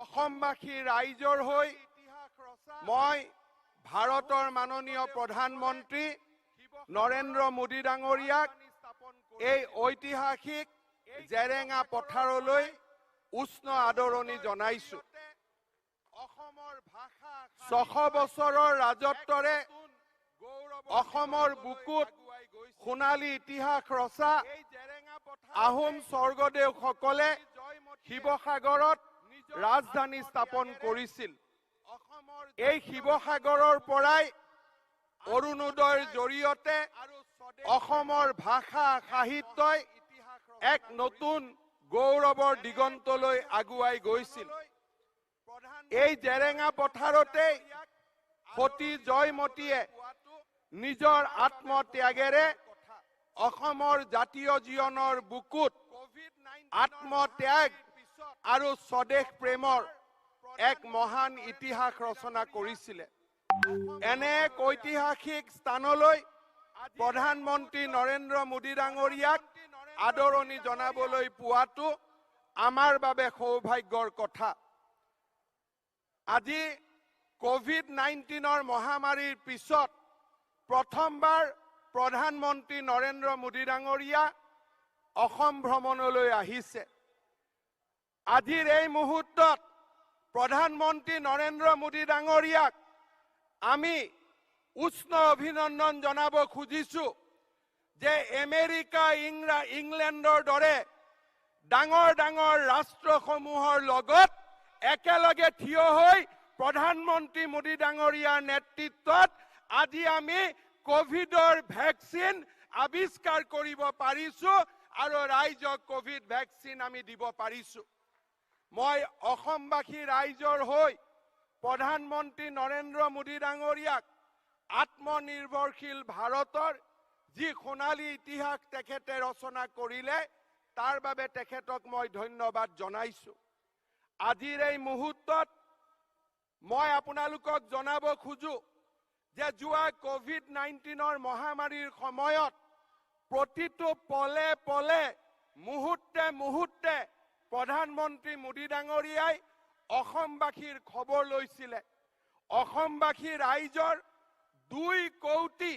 অসমবাসী ৰাইজৰ হৈ মই ভাৰতৰ মাননীয় প্ৰধানমন্ত্ৰী নৰেন্দ্ৰ মোদী ডাঙৰীয়াক এই ঐতিহাসিক জেৰেঙা পথাৰলৈ উষ্ণ আদৰণি জনাইছো। 600 বছৰৰ ৰাজত্বৰে অসমৰ বুকুত সোণালী ইতিহাস ৰচা আহোম স্বৰ্গদেউসকলে শিৱসাগৰত ৰাজধানী স্থাপন কৰিছিল। এই শিৱসাগৰৰ পৰাই অৰুণোদয়ৰ জৰিয়তে অসমৰ ভাষা সাহিত্যই এক নতুন গৌৰৱৰ দিগন্তলৈ আগুৱাই গৈছিল। এই জেৰেঙা পথাৰতে সতী জয়মতীয়ে নিজৰ আত্মত্যাগেৰে অসমৰ জাতীয় জীৱনৰ বুকুত আত্মত্যাগ আৰু স্বদেশ প্ৰেমৰ এক মহান ইতিহাস ৰচনা কৰিছিলে। এনে এক ঐতিহাসিক স্থানলৈ প্ৰধানমন্ত্ৰী নৰেন্দ্ৰ মোদী ডাঙৰীয়াক আদৰণি জনাবলৈ পোৱাটো আমাৰ বাবে সৌভাগ্যৰ কথা। আজি কোভিড-19 মহামাৰীৰ পিছত প্ৰথমবাৰ প্ৰধানমন্ত্ৰী নৰেন্দ্ৰ মোদী ডাঙৰীয়া অসম ভ্ৰমণলৈ আহিছে। আজিৰ এই মুহূৰ্তত প্ৰধানমন্ত্ৰী নৰেন্দ্ৰ মোদী ডাঙৰীয়াক আমি উষ্ণ অভিনন্দন জনাব খুজিছো যে আমেৰিকা ইংলেণ্ডৰ দৰে ডাঙৰ ডাঙৰ ৰাষ্ট্ৰসমূহৰ লগত একেলগে থিয় হৈ প্ৰধানমন্ত্ৰী মোদী ডাঙৰীয়াৰ নেতৃত্বত আজি আমি কোভিডৰ ভেকচিন আৱিষ্কাৰ কৰিব পাৰিছো আৰু ৰাইজক কোভিড ভেকচিন আমি দিব পাৰিছো। মই অসমবাসী ৰাইজৰ হৈ প্ৰধানমন্ত্ৰী নৰেন্দ্ৰ মোদী ডাঙৰীয়াক আত্মনিৰ্ভৰশীল ভাৰতৰ যি সোণালী ইতিহাস তেখেতে ৰচনা কৰিলে তাৰ বাবে তেখেতক মই ধন্যবাদ জনাইছো। আজিৰ এই মুহূৰ্তত মই আপোনালোকক জনাব খোজো যে যোৱা কোভিড-19 মহামাৰীৰ সময়ত প্ৰতিটো পলে পলে মুহূৰ্তে মুহূৰ্তে প্ৰধানমন্ত্ৰী মোদী ডাঙৰীয়াই অসমবাসীৰ খবৰ লৈছিলে। অসমবাসী ৰাইজৰ 2 কোটি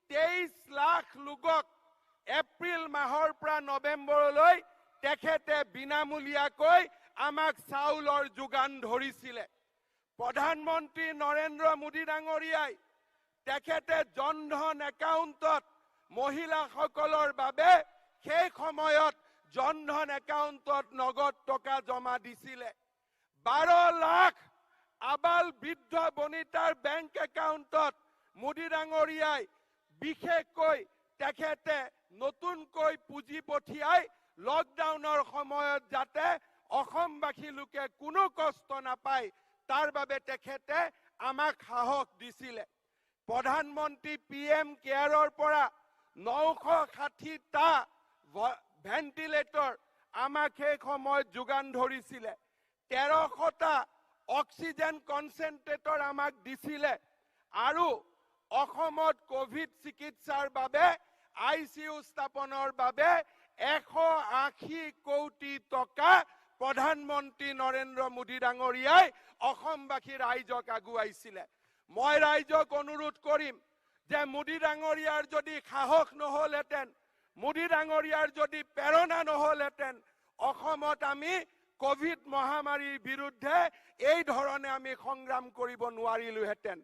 23 লাখ লোকক এপ্ৰিল মাহৰ পৰা নৱেম্বৰলৈ তেখেতে বিনামূলীয়াকৈ আমাক চাউলৰ যোগান ধৰিছিলে। প্ৰধানমন্ত্ৰী নৰেন্দ্ৰ মোদী ডাঙৰীয়াই তেখেতে জনধন একাউণ্টত মহিলাসকলৰ বাবে সেই সময়ত জনধন একাউণ্টত নগদ টকা জমা দিছিলে। 12 লাখ আবাল বৃদ্ধ বনিতাৰ বেংক একাউণ্টত মোদী ডাঙৰীয়াই বিশেষকৈ তেখেতে নতুনকৈ পুঁজি পঠিয়াই লকডাউনৰ সময়ত যাতে অসমবাসী লোকে কোনো কষ্ট নাপায় তাৰ বাবে তেখেতে আমাক সাহস দিছিলে। প্ৰধানমন্ত্ৰী PM কেয়াৰৰ পৰা 960টা ভেন্টিলেটৰ আমাক সেই সময়ত যোগান ধৰিছিলে। 1300টা অক্সিজেন কনচেন্ট্ৰেটৰ আমাক দিছিলে আৰু অসমত কোভিড চিকিৎসাৰ বাবে ICU স্থাপনৰ বাবে 180 কোটি টকা প্ৰধানমন্ত্ৰী নৰেন্দ্ৰ মোদী ডাঙৰীয়াই অসমবাসী ৰাইজক আগুৱাইছিলে। মই ৰাইজক অনুৰোধ কৰিম যে মোদী ডাঙৰীয়াৰ যদি সাহস নহলহেঁতেন, মোদী ডাঙৰীয়াৰ যদি প্ৰেৰণা নহলহেঁতেন, অসমত আমি কোভিড মহামাৰীৰ বিৰুদ্ধে এই ধৰণে আমি সংগ্ৰাম কৰিব নোৱাৰিলোহেঁতেন।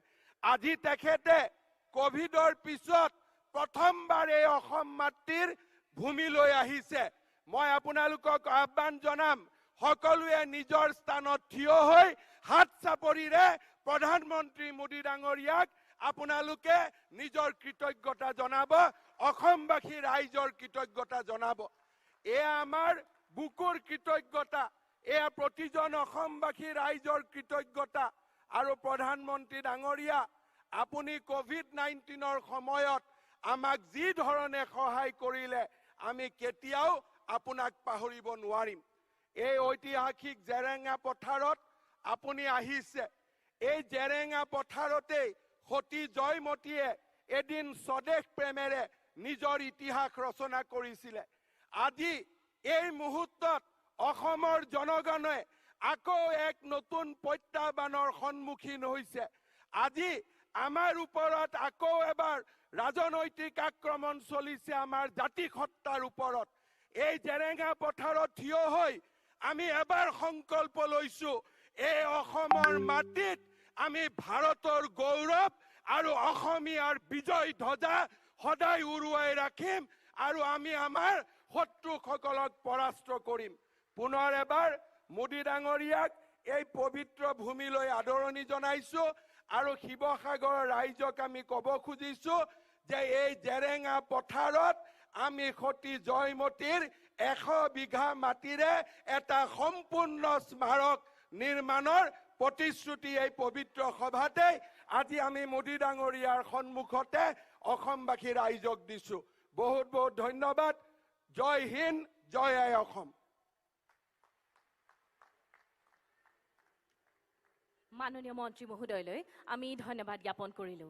আজি তেখেতে কোভিডৰ পিছত প্ৰথমবাৰ এই অসম মাতৃৰ ভূমিলৈ আহিছে। মই আপোনালোকক আহ্বান জনাম সকলোৱে নিজৰ স্থানত থিয় হৈ হাত চাপৰিৰে প্ৰধানমন্ত্ৰী মোদী ডাঙৰীয়াক আপোনালোকে নিজৰ কৃতজ্ঞতা জনাব, অসমবাসী ৰাইজৰ কৃতজ্ঞতা জনাব। এয়া আমাৰ বুকুৰ কৃতজ্ঞতা, এয়া প্ৰতিজন অসমবাসী ৰাইজৰ কৃতজ্ঞতা। আৰু প্ৰধানমন্ত্ৰী ডাঙৰীয়া আপুনি কোভিড-19 সময়ত আমাক যি ধৰণে সহায় কৰিলে আমি কেতিয়াও আপোনাক পাহৰিব নোৱাৰিম। এই ঐতিহাসিক জেৰেঙা পথাৰত আপুনি আহিছে। এই জেৰেঙা পথাৰতে সতী জয়মতীয়ে এদিন স্বদেশ প্ৰেমেৰে নিজৰ ইতিহাস ৰচনা কৰিছিলে। আজি এই মুহূৰ্তত অসমৰ জনগণে আকৌ এক নতুন প্ৰত্যাহ্বানৰ সন্মুখীন হৈছে। আজি আমাৰ ওপৰত আকৌ এবাৰ ৰাজনৈতিক আক্ৰমণ চলিছে আমাৰ জাতিসত্তাৰ ওপৰত। এই জেৰেঙা পথাৰত থিয় হৈ আমি এবাৰ সংকল্প লৈছো, এই অসমৰ মাটিত আমি ভাৰতৰ গৌৰৱ আৰু অসমীয়াৰ বিজয় ধ্বজা সদায় উৰুৱাই ৰাখিম আৰু আমি আমাৰ শত্ৰুসকলক পৰাস্ত কৰিম। পুনৰ এবাৰ মোদী ডাঙৰীয়াক এই পবিত্ৰ ভূমিলৈ আদৰণি জনাইছো আৰু শিৱসাগৰৰ ৰাইজক আমি ক'ব খুজিছো যে এই জেৰেঙা পথাৰত আমি সতী জয়মতীৰ 100 বিঘা মাটিৰে এটা সম্পূৰ্ণ স্মাৰক নিৰ্মাণৰ প্ৰতিশ্ৰুতি এই পবিত্ৰ সভাতে আজি আমি মোদী ডাঙৰীয়াৰ সন্মুখতে অসমবাসী ৰাইজক দিছো। বহুত বহুত ধন্যবাদ। জয় হিন্দ, জয় আই অসম। माननीय मंत्री महोदय आमी धन्यवाद ज्ञापन करिलो।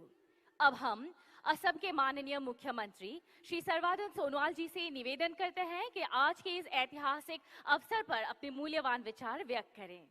अब हम असम के माननीय मुख्यमंत्री श्री सर्बानंद सोनोवाल जी से निवेदन करते हैं कि आज के इस ऐतिहासिक अवसर पर अपने मूल्यवान विचार व्यक्त करें।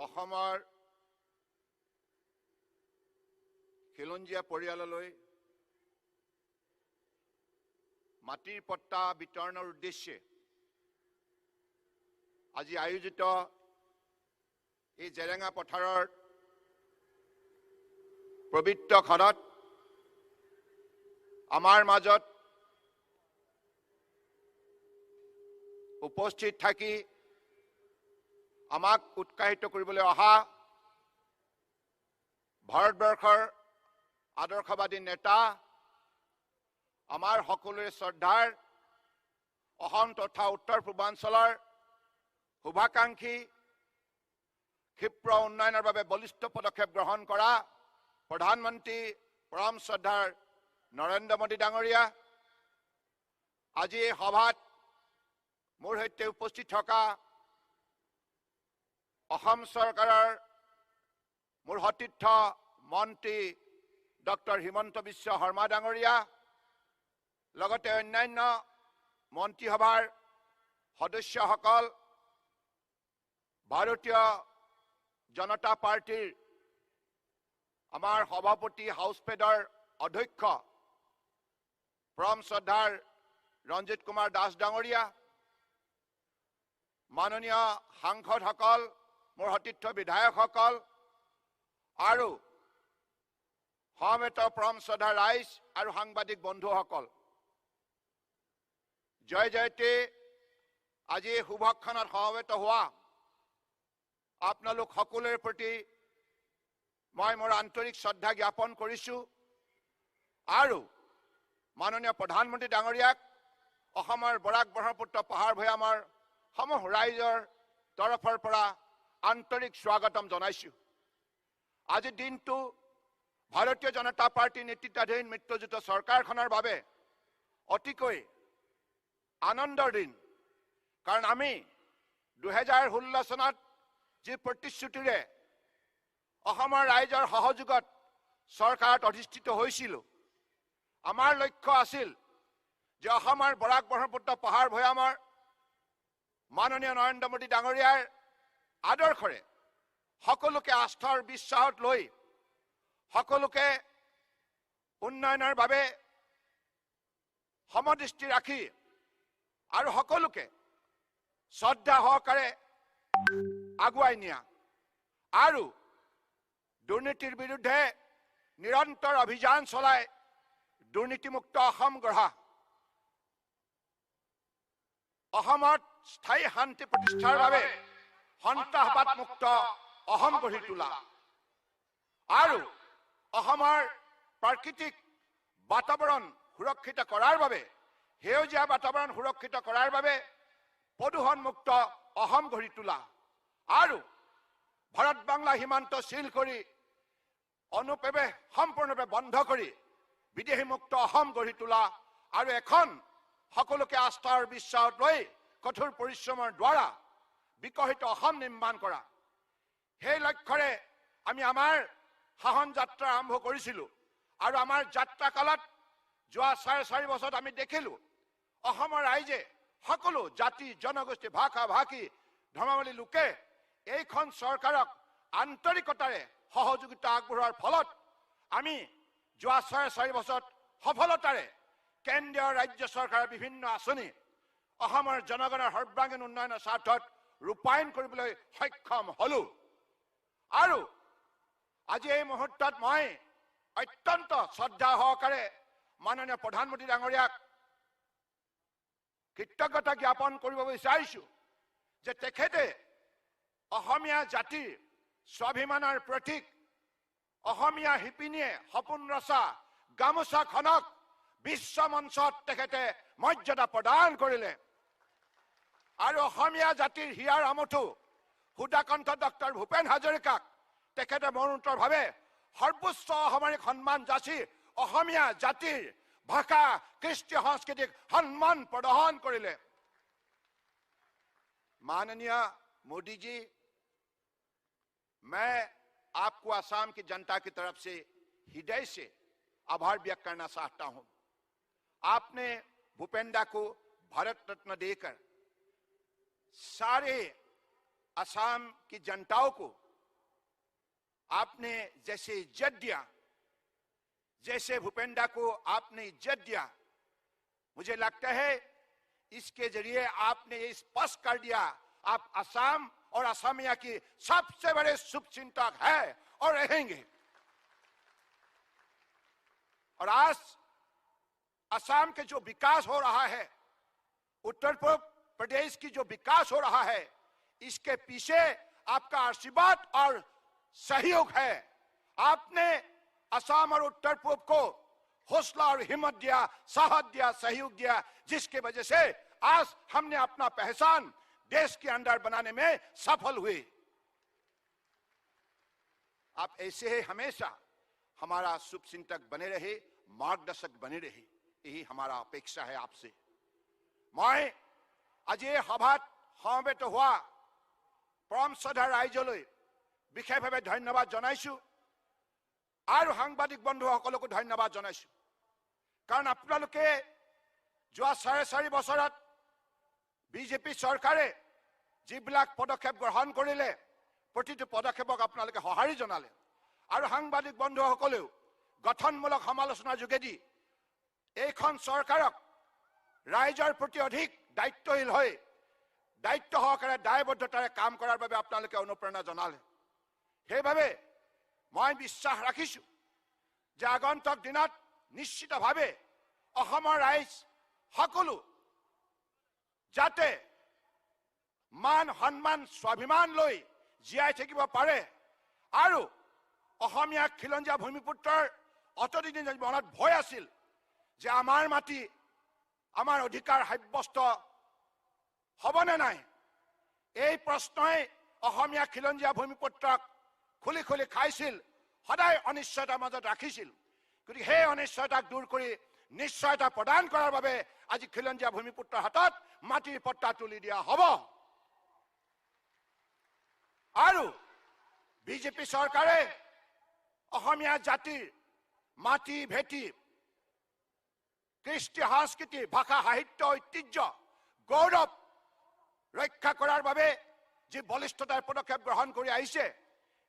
অসমৰ খিলঞ্জীয়া পৰিয়াললৈ মাটিৰ পট্টা বিতৰণৰ উদ্দেশ্যে আজি আয়োজিত এই জেৰেঙা পথাৰৰ পবিত্ৰ ক্ষণত আমাৰ মাজত উপস্থিত থাকি আমাক উৎসাহিত কৰিবলৈ অহা ভাৰতবৰ্ষৰ আদৰ্শবাদী নেতা, আমাৰ সকলোৰে শ্ৰদ্ধাৰ অসম তথা উত্তৰ পূৰ্বাঞ্চলৰ শুভাকাংক্ষী, ক্ষিপ্ৰ উন্নয়নৰ বাবে বলিষ্ঠ পদক্ষেপ গ্ৰহণ কৰা প্ৰধানমন্ত্ৰী পৰম শ্ৰদ্ধাৰ নৰেন্দ্ৰ মোদী ডাঙৰীয়া, আজি এই সভাত মোৰ সৈতে উপস্থিত থকা অসম চৰকাৰৰ মোৰ সতীৰ্থ মন্ত্ৰী ডক্টৰ হিমন্ত বিশ্ব শৰ্মা ডাঙৰীয়া, লগতে অন্যান্য মন্ত্ৰীসভাৰ সদস্যসকল, ভাৰতীয় জনতা পাৰ্টিৰ আমাৰ সভাপতি হাউচপেডৰ অধ্যক্ষ পৰম শ্ৰদ্ধাৰ ৰঞ্জিত কুমাৰ দাস ডাঙৰীয়া, মাননীয় সাংসদসকল, মোৰ সতীৰ্থ বিধায়কসকল আৰু সমবেত পৰম শ্ৰদ্ধা ৰাইজ আৰু সাংবাদিক বন্ধুসকল, জয় জয়তে। আজি এই শুভক্ষণত সমবেত হোৱা আপোনালোক সকলোৰে প্ৰতি মই মোৰ আন্তৰিক শ্ৰদ্ধা জ্ঞাপন কৰিছোঁ আৰু মাননীয় প্ৰধানমন্ত্ৰী ডাঙৰীয়াক অসমৰ বৰাক ব্ৰহ্মপুত্ৰ পাহাৰ ভৈয়ামৰ সমূহ ৰাইজৰ তৰফৰ পৰা আন্তৰিক স্বাগতম জনাইছোঁ। আজিৰ দিনটো ভাৰতীয় জনতা পাৰ্টীৰ নেতৃত্বাধীন মিত্ৰজোঁট চৰকাৰখনৰ বাবে অতিকৈ আনন্দৰ দিন, কাৰণ আমি 2016 চনত যি প্ৰতিশ্ৰুতিৰে অসমৰ ৰাইজৰ সহযোগত চৰকাৰত অধিষ্ঠিত হৈছিলোঁ, আমাৰ লক্ষ্য আছিল যে অসমৰ বৰাক ব্ৰহ্মপুত্ৰ পাহাৰ ভৈয়ামৰ মাননীয় নৰেন্দ্ৰ মোদী ডাঙৰীয়াৰ আদৰ্শৰে সকলোকে আস্থাৰ বিশ্বাসত লৈ সকলোকে উন্নয়নৰ বাবে সমদৃষ্টি ৰাখি আৰু সকলোকে শ্ৰদ্ধা সহকাৰে আগুৱাই নিয়া আৰু দুৰ্নীতিৰ বিৰুদ্ধে নিৰন্তৰ অভিযান চলাই দুৰ্নীতিমুক্ত অসম গঢ়া অসমত স্থায়ী শান্তি প্ৰতিষ্ঠাৰ বাবে সন্ত্ৰাসবাদ মুক্ত অসম গঢ়ি তোলা আৰু অসমৰ প্ৰাকৃতিক বাতাবৰণ সুৰক্ষিত কৰাৰ বাবে সেউজীয়া বাতাবৰণ সুৰক্ষিত কৰাৰ বাবে প্ৰদূষণ মুক্ত অসম গঢ়ি তোলা আৰু ভাৰত বাংলা সীমান্ত সিল কৰি অনুপ্ৰৱেশ সম্পূৰ্ণৰূপে বন্ধ কৰি বিদেশী মুক্ত অসম গঢ়ি তোলা আৰু এখন সকলোকে আস্থাৰ বিশ্বাসত লৈ কঠোৰ পৰিশ্ৰমৰ দ্বাৰা বিকশিত অসম নিৰ্মাণ কৰা সেই লক্ষ্যৰে আমি আমাৰ সাহন যাত্ৰা আৰম্ভ কৰিছিলোঁ আৰু আমাৰ যাত্ৰা কালত যোৱা 4.5 বছৰত আমি দেখিলোঁ অসমৰ ৰাইজে সকলো জাতি জনগোষ্ঠী ভাষা ভাষী ধৰ্মাৱলী লোকে এইখন চৰকাৰক আন্তৰিকতাৰে সহযোগিতা আগবঢ়োৱাৰ ফলত আমি যোৱা 4.5 বছৰত সফলতাৰে কেন্দ্ৰীয় ৰাজ্য চৰকাৰৰ বিভিন্ন আঁচনি অসমৰ জনগণৰ সৰ্বাংগীন উন্নয়নৰ স্বাৰ্থত ৰূপায়ণ কৰিবলৈ সক্ষম হলো আৰু আজি এই মুহূৰ্তত মই অত্যন্ত শ্ৰদ্ধা সহকাৰে মাননীয় প্ৰধানমন্ত্ৰী ডাঙৰীয়াক কৃতজ্ঞতা জ্ঞাপন কৰিব বিচাৰিছোঁ যে তেখেতে অসমীয়া জাতিৰ স্বাভিমানৰ প্ৰতীক অসমীয়া শিপিনীয়ে সপোন ৰচা গামোচাখনক বিশ্ব মঞ্চত তেখেতে মৰ্যাদা প্ৰদান কৰিলে আৰু অসমীয়া জাতিৰ হিয়াৰ আমঠু সুধাকণ্ঠ ডক্টৰ ভূপেন হাজৰিকাক তেখেতে মৰণোত্তৰভাৱে সৰ্বোচ্চ অসামৰিক সন্মান যাচি অসমীয়া জাতিৰ ভাষা কৃষ্টি সংস্কৃতিক সন্মান প্ৰদান কৰিলে माननीय मोदी जी मैं आपको असम की जनता की तरफ से हृदय से आभार व्यक्त करना चाहता हूं आपने भूपेंद्र को भारत रत्न देकर सारे असम की जनताओं को आपने जैसे इज्जत दिया जैसे भूपेंद्र को आपने इज्जत दिया मुझे लगता है इसके जरिए आपने ये स्पष्ट कर दिया आप असम और असमिया की सबसे बड़े शुभचिंतक है और रहेंगे और आज असम के जो विकास हो रहा है उत्तर पूर्व प्रदेश की जो विकास हो रहा है इसके पीछे आपका आशीर्वाद और सहयोग है आपने असम और उत्तर पूर्व को हौसला और हिम्मत दिया साहस दिया सहयोग दिया जिसके वजह से आज हमने अपना पहचान देश के अंदर बनाने में सफल हुए आप ऐसे ही हमेशा हमारा शुभचिंतक बने रहे मार्गदर्शक बने रहे यही हमारा अपेक्षा है आपसे मैं आज ये सभात समवेत हुआ परम श्रद्धा राइजলৈ বিশেষভাৱে ধন্যবাদ জনাইছো আৰু সাংবাদিক বন্ধুসকলকো ধন্যবাদ জনাইছো কাৰণ আপোনালোকে যোৱা 4.5 বছৰত বিজেপি চৰকাৰে যিবিলাক পদক্ষেপ গ্ৰহণ কৰিলে প্ৰতিটো পদক্ষেপক আপোনালোকে সঁহাৰি জনালে আৰু সাংবাদিক বন্ধুসকলেও গঠনমূলক সমালোচনাৰ যোগেদি এইখন চৰকাৰক ৰাইজৰ প্ৰতি অধিক দায়িত্বশীল হৈ দায়িত্ব সহকাৰে দায়বদ্ধতাৰে কাম কৰাৰ বাবে আপোনালোকে অনুপ্ৰেৰণা জনালে সেইভাবে মই বিশ্বাস ৰাখিছো যে আগন্তুক দিনত নিশ্চিতভাৱে অসমৰ ৰাইজ সকলো যাতে মান সন্মান স্বাভিমান লৈ জীয়াই থাকিব পাৰে আৰু অসমীয়া খিলঞ্জীয়া ভূমিপুত্ৰৰ অতদিন মনত ভয় আছিল যে আমাৰ মাটি আমাৰ অধিকাৰ সাব্যস্ত হ'বনে নাই এই প্ৰশ্নই অসমীয়া খিলঞ্জীয়া ভূমিপুত্ৰক খুলি খুলি খাইছিল সদায় অনিশ্চয়তাৰ মাজত ৰাখিছিল গতিকে সেই অনিশ্চয়তাক দূৰ কৰি নিশ্চয়তা প্ৰদান কৰাৰ বাবে আজি খিলঞ্জীয়া ভূমিপুত্ৰৰ হাতত মাটিৰ পট্টা তুলি দিয়া হ'ব আৰু বিজেপি চৰকাৰে অসমীয়া জাতিৰ মাটি ভেটি কৃষ্টি সংস্কৃতি ভাষা সাহিত্য ঐতিহ্য গৌৰৱ ৰক্ষা কৰাৰ বাবে যি বলিষ্ঠতাৰ পদক্ষেপ গ্ৰহণ কৰি আহিছে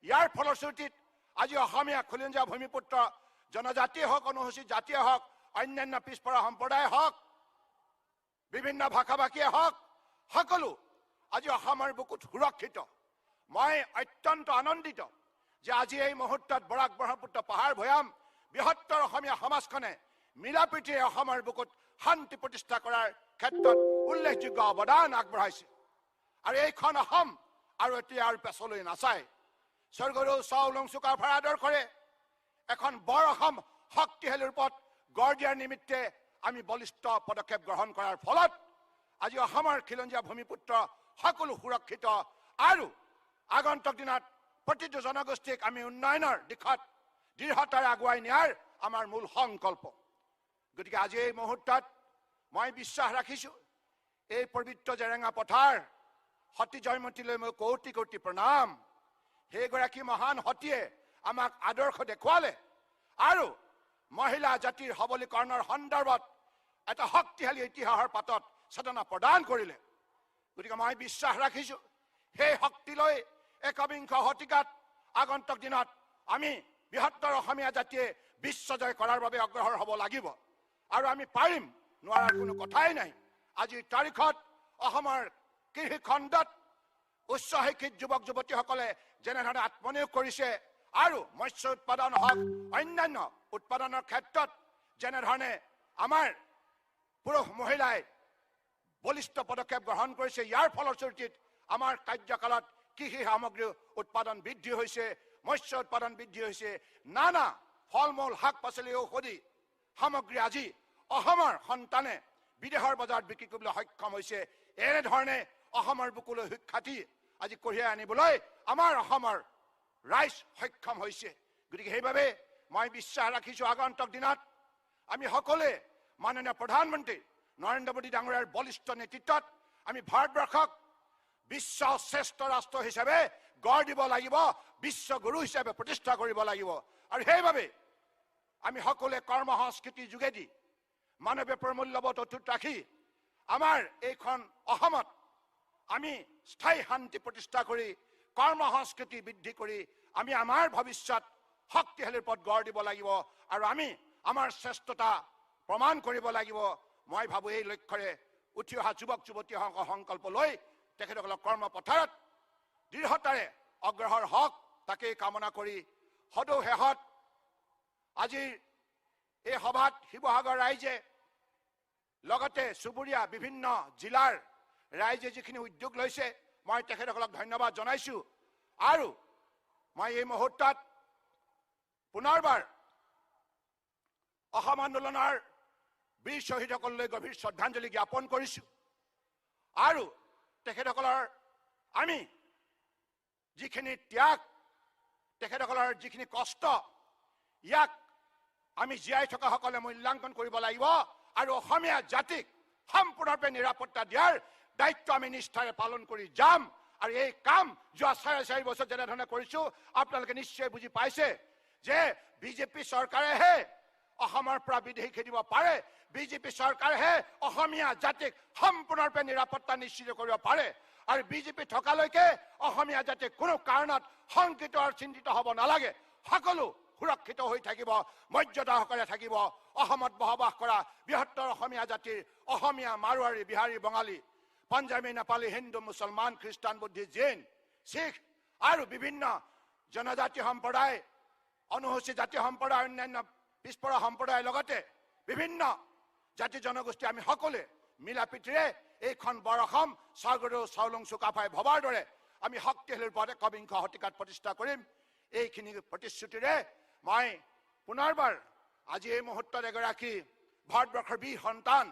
ইয়াৰ ফলশ্ৰুতিত আজি অসমীয়া খিলঞ্জীয়া ভূমিপুত্ৰ জনজাতীয় হওক অনুসূচিত জাতীয় হওক অন্যান্য পিছপৰা সম্প্ৰদায় হওক বিভিন্ন ভাষা ভাষীয়ে হওক সকলো আজি অসমৰ বুকুত সুৰক্ষিত মই অত্যন্ত আনন্দিত যে আজি এই মুহূৰ্তত বৰাক ব্ৰহ্মপুত্ৰ পাহাৰ ভৈয়াম বৃহত্তৰ অসমীয়া সমাজখনে মিলাপ্ৰীতিৰে অসমৰ বুকুত শান্তি প্ৰতিষ্ঠা কৰাৰ ক্ষেত্ৰত উল্লেখযোগ্য অৱদান আগবঢ়াইছে। আৰু এইখন অসম আৰু এতিয়া আৰু পেছলৈ নাচায় স্বৰ্গদেউ চাওলুং চুকাফাৰ আদৰ্শৰে এখন বৰ অসম শক্তিশালী ৰূপত গঢ় দিয়াৰ নিমিত্তে আমি বলিষ্ঠ পদক্ষেপ গ্ৰহণ কৰাৰ ফলত আজি অসমৰ খিলঞ্জীয়া ভূমিপুত্ৰ সকলো সুৰক্ষিত আৰু আগন্তুক দিনত প্ৰতিটো জনগোষ্ঠীক আমি উন্নয়নৰ দিশত দৃঢ়তাৰে আগুৱাই নিয়াৰ আমাৰ মূল সংকল্প। গতিকে আজি এই মুহূৰ্তত মই বিশ্বাস ৰাখিছোঁ এই পবিত্ৰ জেৰেঙা পথাৰ সতী জয়মতীলৈ মই কোটি কোটি প্ৰণাম। সেইগৰাকী মহান সতীয়ে আমাক আদৰ্শ দেখুৱালে আৰু মহিলা জাতিৰ সবলীকৰণৰ সন্দৰ্ভত এটা শক্তিশালী ইতিহাসৰ পাতত চেতনা প্ৰদান কৰিলে। গতিকে মই বিশ্বাস ৰাখিছোঁ সেই শক্তিলৈ একবিংশ শতিকাত আগন্তুক দিনত আমি বৃহত্তৰ অসমীয়া জাতিয়ে বিশ্বজয় কৰাৰ বাবে অগ্ৰসৰ হ'ব লাগিব আৰু আমি পাৰিম, নোৱাৰাৰ কোনো কথাই নাই। আজিৰ তাৰিখত অসমৰ কৃষি খণ্ডত উচ্চ শিক্ষিত যুৱক যুৱতীসকলে যেনেধৰণে আত্মনিয়োগ কৰিছে আৰু মৎস্য উৎপাদন হওক অন্যান্য উৎপাদনৰ ক্ষেত্ৰত যেনেধৰণে আমাৰ পুৰুষ মহিলাই বলিষ্ঠ পদক্ষেপ গ্ৰহণ কৰিছে, ইয়াৰ ফলশ্ৰুতিত আমাৰ কাৰ্যকালত কৃষি সামগ্ৰী উৎপাদন বৃদ্ধি হৈছে, মৎস্য উৎপাদন বৃদ্ধি হৈছে, নানা ফল মূল শাক পাচলি ঔষধি সামগ্ৰী আজি অসমৰ সন্তানে বিদেশৰ বজাৰত বিক্ৰী কৰিবলৈ সক্ষম হৈছে। এনেধৰণে অসমৰ বুকুলৈ সুখ্যাতি আজি কঢ়িয়াই আনিবলৈ আমাৰ অসমৰ ৰাইজ সক্ষম হৈছে। গতিকে সেইবাবে মই বিশ্বাস ৰাখিছোঁ আগন্তুক দিনত আমি সকলোৱে মাননীয় প্ৰধানমন্ত্ৰী নৰেন্দ্ৰ মোদী ডাঙৰীয়াৰ বলিষ্ঠ নেতৃত্বত আমি ভাৰতবৰ্ষক বিশ্ব শ্ৰেষ্ঠ ৰাষ্ট্ৰ হিচাপে গঢ় দিব লাগিব, বিশ্বগুৰু হিচাপে প্ৰতিষ্ঠা কৰিব লাগিব। আৰু সেইবাবে আমি সকলোৱে কৰ্ম সংস্কৃতিৰ যোগেদি মানৱীয় প্ৰমূল্যবোধ অটুট ৰাখি আমাৰ এইখন অসমত আমি স্থায়ী শান্তি প্ৰতিষ্ঠা কৰি কৰ্ম সংস্কৃতি বৃদ্ধি কৰি আমি আমাৰ ভৱিষ্যত শক্তিশালী পথ গঢ় দিব লাগিব আৰু আমি আমাৰ শ্ৰেষ্ঠতা প্ৰমাণ কৰিব লাগিব। মই ভাবোঁ এই লক্ষ্যৰে উঠি অহা যুৱক যুৱতীসকলৰ সংকল্প লৈ তেখেতসকলক কৰ্মপথাৰত দৃঢ়তাৰে অগ্ৰসৰ হওক তাকেই কামনা কৰি সদৌ শেষত আজিৰ এই সভাত শিৱসাগৰ ৰাইজে লগতে চুবুৰীয়া বিভিন্ন জিলাৰ ৰাইজে যিখিনি উদ্যোগ লৈছে মই তেখেতসকলক ধন্যবাদ জনাইছোঁ। আৰু মই এই মুহূৰ্তত পুনৰবাৰ অসম আন্দোলনৰ বীৰ শ্বহীদসকললৈ গভীৰ শ্ৰদ্ধাঞ্জলি জ্ঞাপন কৰিছোঁ আৰু তেখেতসকলৰ আমি যিখিনি ত্যাগ, তেখেতসকলৰ যিখিনি কষ্ট, ইয়াক আমি জীয়াই থকা সকলে মূল্যাংকন কৰিব লাগিব আৰু অসমীয়া জাতিক সম্পূৰ্ণৰূপে নিৰাপত্তা দিয়াৰ দায়িত্ব আমি নিষ্ঠাৰে পালন কৰি যাম। আৰু এই কাম যোৱা 4.5 বছৰ যেনেধৰণে কৰিছোঁ আপোনালোকে নিশ্চয় বুজি পাইছে যে বিজেপি চৰকাৰেহে অসমৰ পৰা বিদেশী খেদিব পাৰে, বিজেপি চৰকাৰেহে অসমীয়া জাতিক সম্পূৰ্ণৰূপে নিৰাপত্তা নিশ্চিত কৰিব পাৰে। আৰু বিজেপি থকালৈকে অসমীয়া জাতিক কোনো কাৰণত শংকিত আৰু চিন্তিত হ'ব নালাগে, সকলো সুৰক্ষিত হৈ থাকিব, মৰ্যাদা সহকাৰে থাকিব। অসমত বসবাস কৰা বৃহত্তৰ অসমীয়া জাতিৰ অসমীয়া, মাৰোৱাৰী, বিহাৰী, বঙালী, পাঞ্জাবী, নেপালী, হিন্দু, মুছলমান, খ্ৰীষ্টান, বুদ্ধিষ্ট, জৈন, শিখ আৰু বিভিন্ন জনজাতি সম্প্ৰদায়, অনুসূচিত জাতি সম্প্ৰদায়, অন্যান্য পিছপৰা সম্প্ৰদায়ৰ লগতে বিভিন্ন জাতি জনগোষ্ঠী আমি সকলোৱে মিলা প্ৰীতিৰে এইখন বৰ অসম স্বৰ্গদেউ চাওলুং চুকাফাই ভবাৰ দৰে আমি শক্তিশালী ৰূপত একবিংশ শতিকাত প্ৰতিষ্ঠা কৰিম। এইখিনি প্ৰতিশ্ৰুতিৰে মই পুনৰবাৰ আজি এই মুহূৰ্তত এগৰাকী ভাৰতবৰ্ষৰ বীৰ সন্তান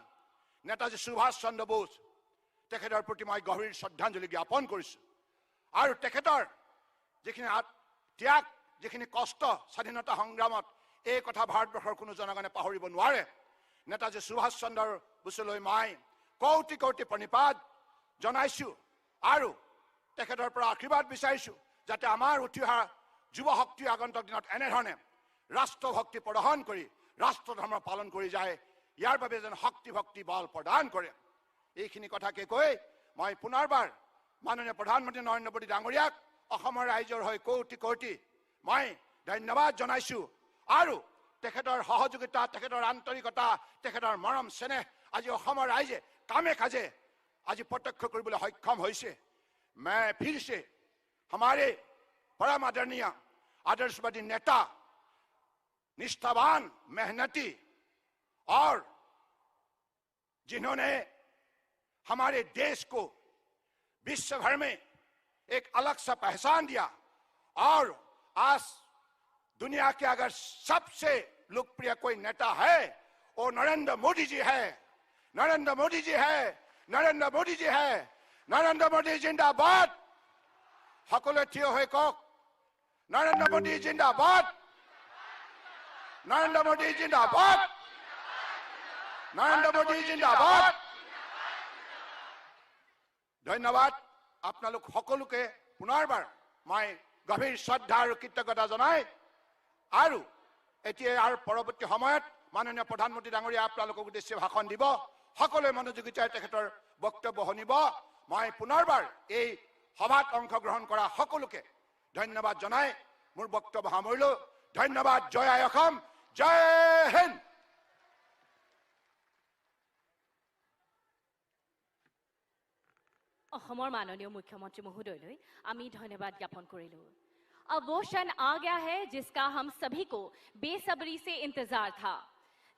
নেতাজী সুভাষ চন্দ্ৰ বোস তেখেতৰ প্ৰতি মই গভীৰ শ্ৰদ্ধাঞ্জলি জ্ঞাপন কৰিছোঁ। আৰু তেখেতৰ যিখিনি ত্যাগ, যিখিনি কষ্ট স্বাধীনতা সংগ্ৰামত, এই কথা ভাৰতবৰ্ষৰ কোনো জনগণে পাহৰিব নোৱাৰে। নেতাজী সুভাষ চন্দ্ৰ বোসলৈ মই কোটি কোটি প্ৰণিপাত জনাইছোঁ আৰু তেখেতৰ পৰা আশীৰ্বাদ বিচাৰিছোঁ যাতে আমাৰ উঠি অহা যুৱ শক্তি আগন্তুক দিনত এনেধৰণে ৰাষ্ট্ৰভক্তি প্ৰদৰ্শন কৰি ৰাষ্ট্ৰ ধৰ্ম পালন কৰি যায়, ইয়াৰ বাবে যেন শক্তি ভক্তি বল প্ৰদান কৰে। এইখিনি কথাকে কৈ মই পুনৰবাৰ মাননীয় প্ৰধানমন্ত্ৰী নৰেন্দ্ৰ মোদী ডাঙৰীয়াক অসমৰ ৰাইজৰ হৈ কোটি কোটি মই ধন্যবাদ জনাইছোঁ আৰু তেখেতৰ সহযোগিতা, তেখেতৰ আন্তৰিকতা, তেখেতৰ মৰম চেনেহ আজি অসমৰ ৰাইজে কামে কাজে আজি প্ৰত্যক্ষ কৰিবলৈ সক্ষম হৈছে। मैं फिर से हमारे परम आदरणीय आदर्शवादी नेता, निष्ठावान, मेहनती और जिन्होंने हमारे देश को विश्व भर में एक अलग सा पहचान दिया। और आज दुनिया के अगर सबसे लोकप्रिय कोई नेता है वो नरेंद्र मोदी जी है। नरेंद्र मोदी जी है। नरेंद्र मोदी जी है। नरेंद्र मोदी जिंदाबाद। সকলে থিয় হৈ কওক, নৰেন্দ্ৰ মোদী জিন্দাবাদ। নৰেন্দ্ৰ মোদী জিন্দাবাদ। নৰেন্দ্ৰ মোদী জিন্দাবাদ। ধন্যবাদ। আপোনালোক সকলোকে পুনৰবাৰ মই গভীৰ শ্ৰদ্ধা আৰু কৃতজ্ঞতা জনাই আৰু এতিয়া আৰু পৰৱৰ্তী সময়ত মাননীয় প্ৰধানমন্ত্ৰী ডাঙৰীয়া আপোনালোকক উদ্দেশ্যে ভাষণ দিব। সকলোৱে মনোযোগিতাৰে তেখেতৰ বক্তব্য শুনিব। মই পুনৰবাৰ এই সভাত অংশগ্ৰহণ কৰা সকলোকে ধন্যবাদ জনাই মোৰ বক্তব্য সামৰিলো। ধন্যবাদ। জয় আই অসম। জয় হিন্দ। অসমৰ माननीय मुख्यमंत्री महोदय आमी धन्यवाद ज्ञापन करिलो। अब वो क्षण आ गया है जिसका हम सभी को बेसब्री से इंतजार था,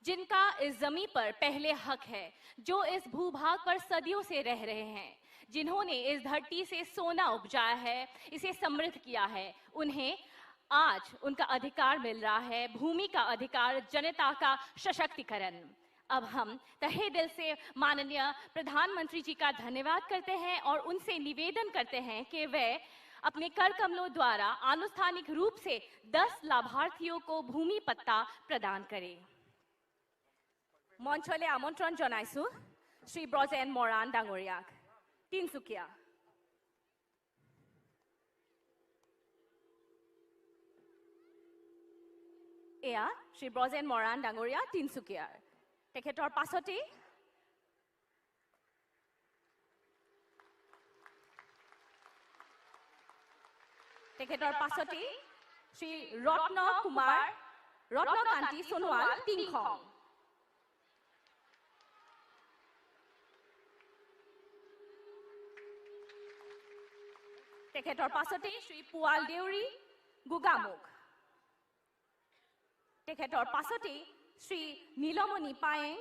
जिनका इस जमीन पर पहले हक है, जो इस भूभाग पर सदियों से रह रहे हैं, जिन्होंने इस धरती से सोना उपजाया है, इसे समृद्ध किया है। उन्हें आज उनका अधिकार मिल रहा है, भूमि का अधिकार, जनता का सशक्तिकरण। अब हम तहे दिल से माननीय प्रधानमंत्री जी का धन्यवाद करते हैं और उनसे निवेदन करते हैं कि वे अपने कर कमलों द्वारा आनुष्ठानिक रूप से 10 लाभार्थियों को भूमि पट्टा प्रदान करें। मंचले आमंत्रण जनाइछु श्री ब्रजेन मरान डांगरियाक, तिनसुकिया। एया श्री ब्रजेन मरान डांगरिया, तिनसुकिया। তেখেতৰ পাছতে শ্ৰী ৰত্নকান্তি সোণোৱাল, টিংখং। তেখেতৰ পাছতে শ্ৰী পুৱাল দেউৰী, গোগামুখ। তেখেতৰ পাছতে শ্ৰী নীলমণি পায়েং,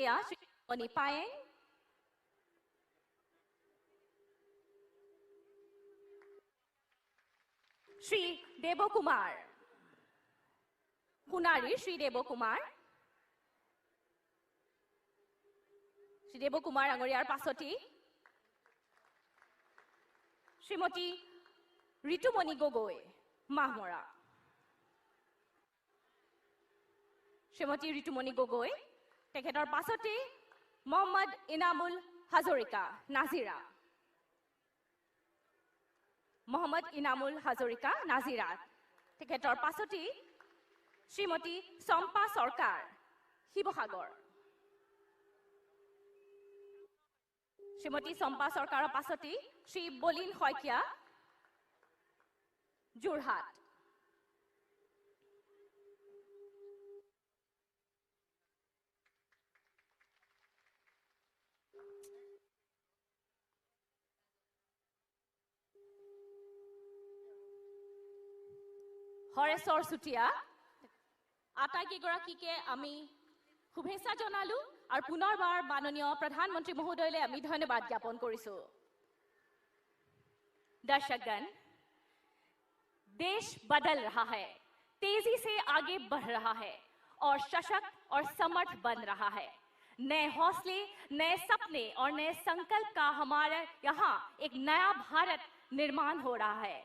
এয়া শ্ৰী নীলমণি পায়েং, শ্ৰী দেৱকুমাৰ সোণাৰী, শ্ৰী দেৱকুমাৰ। শ্ৰী দেৱকুমাৰ ডাঙৰীয়াৰ পাছতে শ্ৰীমতী ঋতুমণি গগৈ, মাহমৰা। শ্ৰীমতী ঋতুমণি গগৈ। তেখেতৰ পাছতে মহম্মদ ইনামুল হাজৰিকা, নাজিৰা। মহম্মদ ইনামুল হাজৰিকা, নাজিৰা। তেখেতৰ পাছতে শ্ৰীমতী চম্পা চৰকাৰ, শিৱসাগৰ। শ্ৰীমতী চম্পা চৰকাৰৰ পাছতে শ্ৰী বলিন শইকীয়া, যোৰহাট। হৰেশ্বৰ চুতীয়া। আটাইকেইগৰাকীকে আমি শুভেচ্ছা জনালো और पुनर्बार माननीय प्रधानमंत्री महोदय आमी धन्यवाद ज्ञापन करिसु। दर्शकगण, देश बदल रहा है, तेजी से आगे बढ़ रहा है और सशक्त और समर्थ बन रहा है। नए हौसले, नए सपने और नए संकल्प का हमारे यहाँ एक नया भारत निर्माण हो रहा है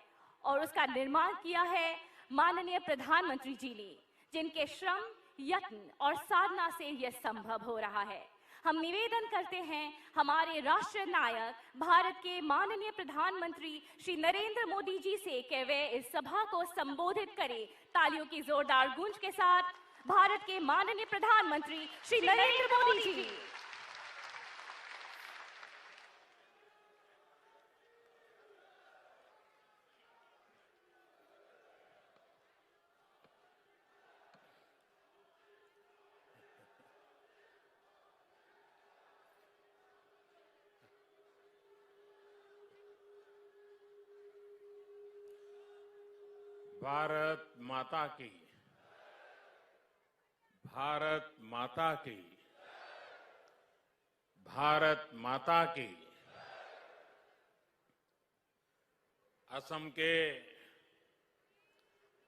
और उसका निर्माण किया है माननीय प्रधानमंत्री जी ने, जिनके श्रम, यत्न और साधना से यह संभव हो रहा है। हम निवेदन करते हैं हमारे राष्ट्र नायक भारत के माननीय प्रधानमंत्री श्री नरेंद्र मोदी जी से कि वे इस सभा को संबोधित करें। तालियों की जोरदार गूंज के साथ भारत के माननीय प्रधानमंत्री श्री नरेंद्र मोदी जी। भारत माता की, भारत माता की, भारत माता की। असम के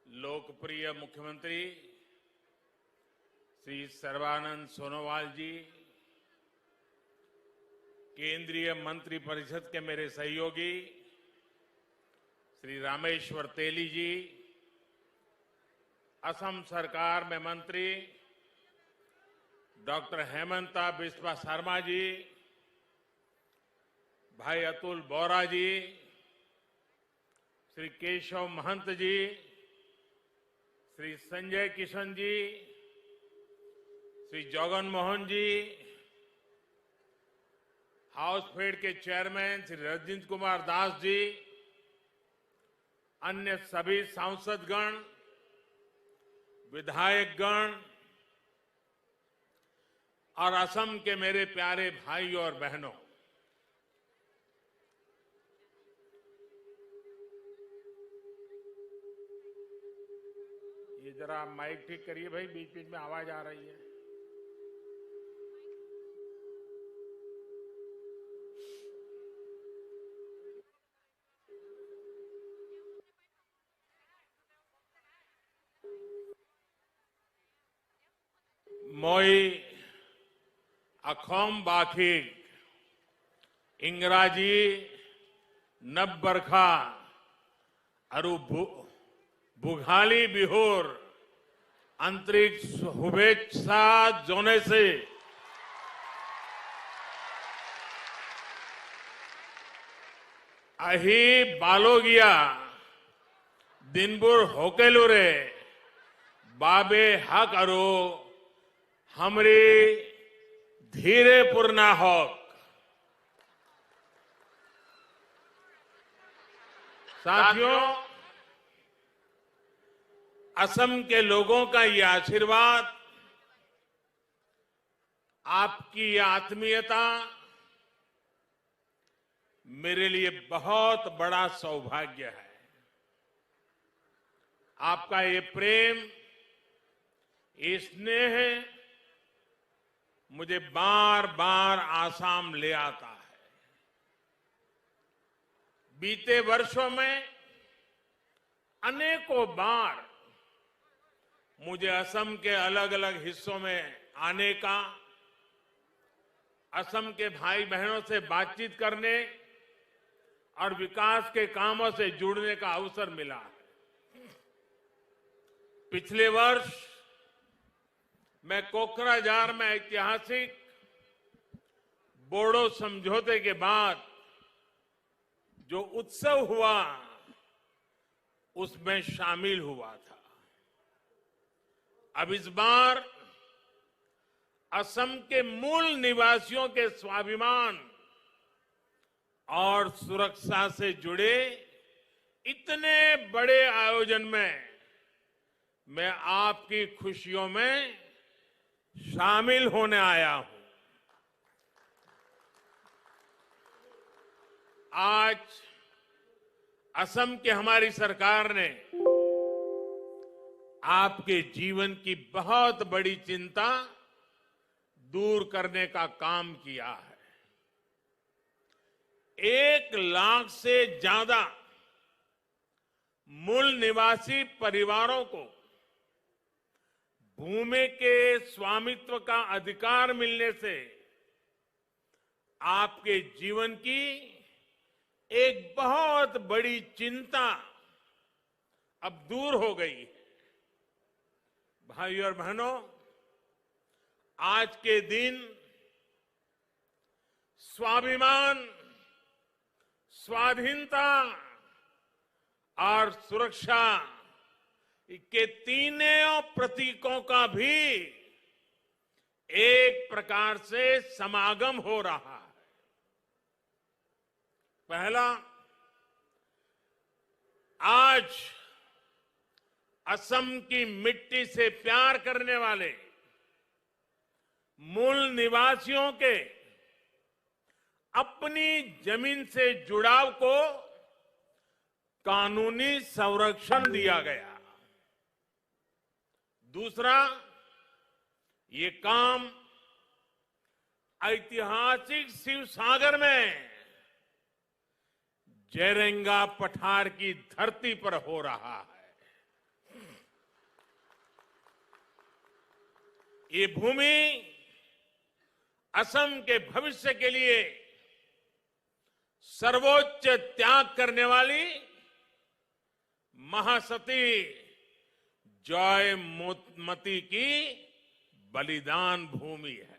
लोकप्रिय मुख्यमंत्री श्री सर्बानंद सोनोवाल जी, केंद्रीय मंत्रिपरिषद के मेरे सहयोगी श्री रामेश्वर तेली जी, असम सरकार में मंत्री डॉक्टर हेमंता बिस्वा शर्मा जी, भाई अतुल बोरा जी, श्री केशव महंत जी, श्री संजय किशन जी, श्री जगन मोहन जी, हाउस फेड के चेयरमैन श्री रजिंद्र कुमार दास जी, अन्य सभी सांसदगण, विधायकगण और असम के मेरे प्यारे भाइयों और बहनों, ये जरा माइक ठीक करिए भाई, बीच बीच में आवाज आ रही है। মই अखोम बाखिक इंग्राजी नब बरखा अरु बुघाली बिहोर अंतरिक्ष शुभेच्छा जोने से अही बालोगिया दिनबुर होकेलुरे बाबे हक अरो हमरी धीरे पूर्णा हक। साथियों, असम के लोगों का ये आशीर्वाद, आपकी ये आत्मीयता मेरे लिए बहुत बड़ा सौभाग्य है। आपका ये प्रेम, ये स्नेह मुझे बार बार आसाम ले आता है। बीते वर्षों में अनेकों बार मुझे असम के अलग अलग हिस्सों में आने का, असम के भाई बहनों से बातचीत करने और विकास के कामों से जुड़ने का अवसर मिला है। पिछले वर्ष मैं कोकराझार में ऐतिहासिक बोडो समझौते के बाद जो उत्सव हुआ उसमें शामिल हुआ था। अब इस बार असम के मूल निवासियों के स्वाभिमान और सुरक्षा से जुड़े इतने बड़े आयोजन में मैं आपकी खुशियों में शामिल होने आया हूं। आज असम की हमारी सरकार ने आपके जीवन की बहुत बड़ी चिंता दूर करने का काम किया है। 1 लाख से ज्यादा मूल निवासी परिवारों को भूमि के स्वामित्व का अधिकार मिलने से आपके जीवन की एक बहुत बड़ी चिंता अब दूर हो गई है। भाइयों और बहनों, आज के दिन स्वाभिमान, स्वाधीनता और सुरक्षा के तीनों प्रतीकों का भी एक प्रकार से समागम हो रहा है। पहला, आज असम की मिट्टी से प्यार करने वाले मूल निवासियों के अपनी जमीन से जुड़ाव को कानूनी संरक्षण दिया गया। दूसरा, ये काम ऐतिहासिक शिवसागर में जयरेंगा पठार की धरती पर हो रहा है। ये भूमि असम के भविष्य के लिए सर्वोच्च त्याग करने वाली महासती जयमती की बलिदान भूमि है।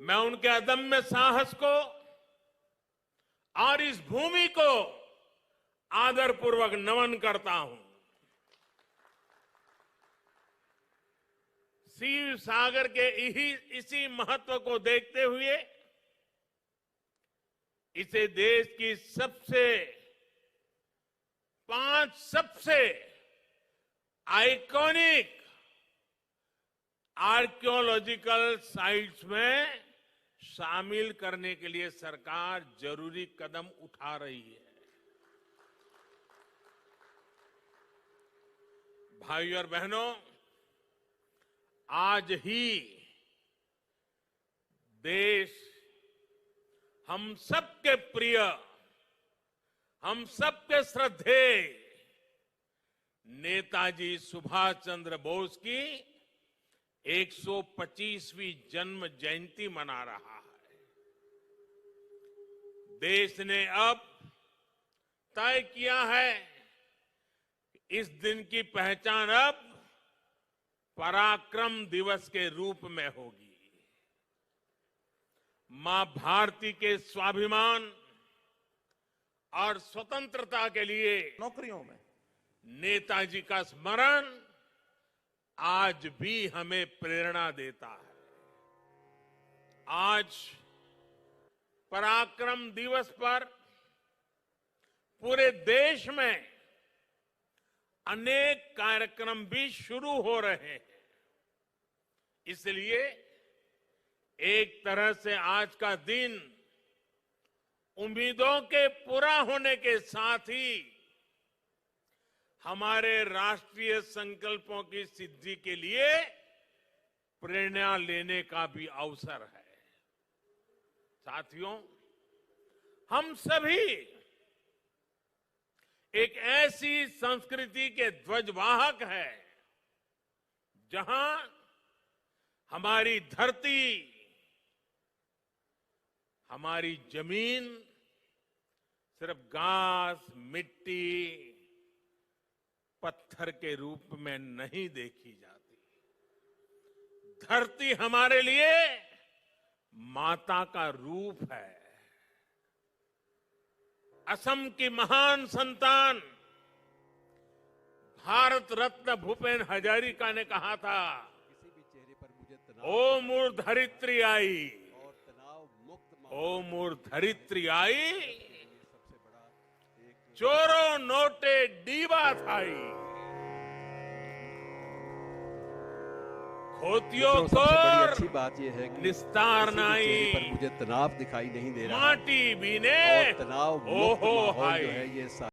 मैं उनके अदम्य साहस को और इस भूमि को आदरपूर्वक नमन करता हूं। शिव सागर के इसी महत्व को देखते हुए इसे देश की 5 सबसे आइकॉनिक आर्कियोलॉजिकल साइट्स में शामिल करने के लिए सरकार जरूरी कदम उठा रही है। भाइयों और बहनों, आज ही देश हम सबके प्रिय, हम सबके श्रद्धेय नेताजी सुभाष चंद्र बोस की 125वीं जन्म जयंती मना रहा है। देश ने अब तय किया है कि इस दिन की पहचान अब पराक्रम दिवस के रूप में होगी। मां भारती के स्वाभिमान और स्वतंत्रता के लिए नौकरियों में नेताजी का स्मरण आज भी हमें प्रेरणा देता है। आज पराक्रम दिवस पर पूरे देश में अनेक कार्यक्रम भी शुरू हो रहे हैं। इसलिए एक तरह से आज का दिन उम्मीदों के पूरा होने के साथ ही हमारे राष्ट्रीय संकल्पों की सिद्धि के लिए प्रेरणा लेने का भी अवसर है। साथियों, हम सभी एक ऐसी संस्कृति के ध्वजवाहक हैं जहां हमारी धरती, हमारी जमीन सिर्फ घास, मिट्टी, पत्थर के रूप में नहीं देखी जाती। धरती हमारे लिए माता का रूप है। असम की महान संतान भारत रत्न भूपेन हजारिका ने कहा था, किसी भी चेहरे पर मुझे तनाव ओ मोर धरित्री आई, और तनाव मुक्त ओ मोर धरित्री आई, सबसे बड़ा एक चोरो नोटे डीबा थाई। खोतियों सबसे बड़ी को अच्छी बात यह है कि निस्तार किसी भी चेहरे पर नाई, मुझे तनाव दिखाई नहीं दे रहा माटी बीने और तनाव मुक्त ओहो माहौल हाय। जो है ये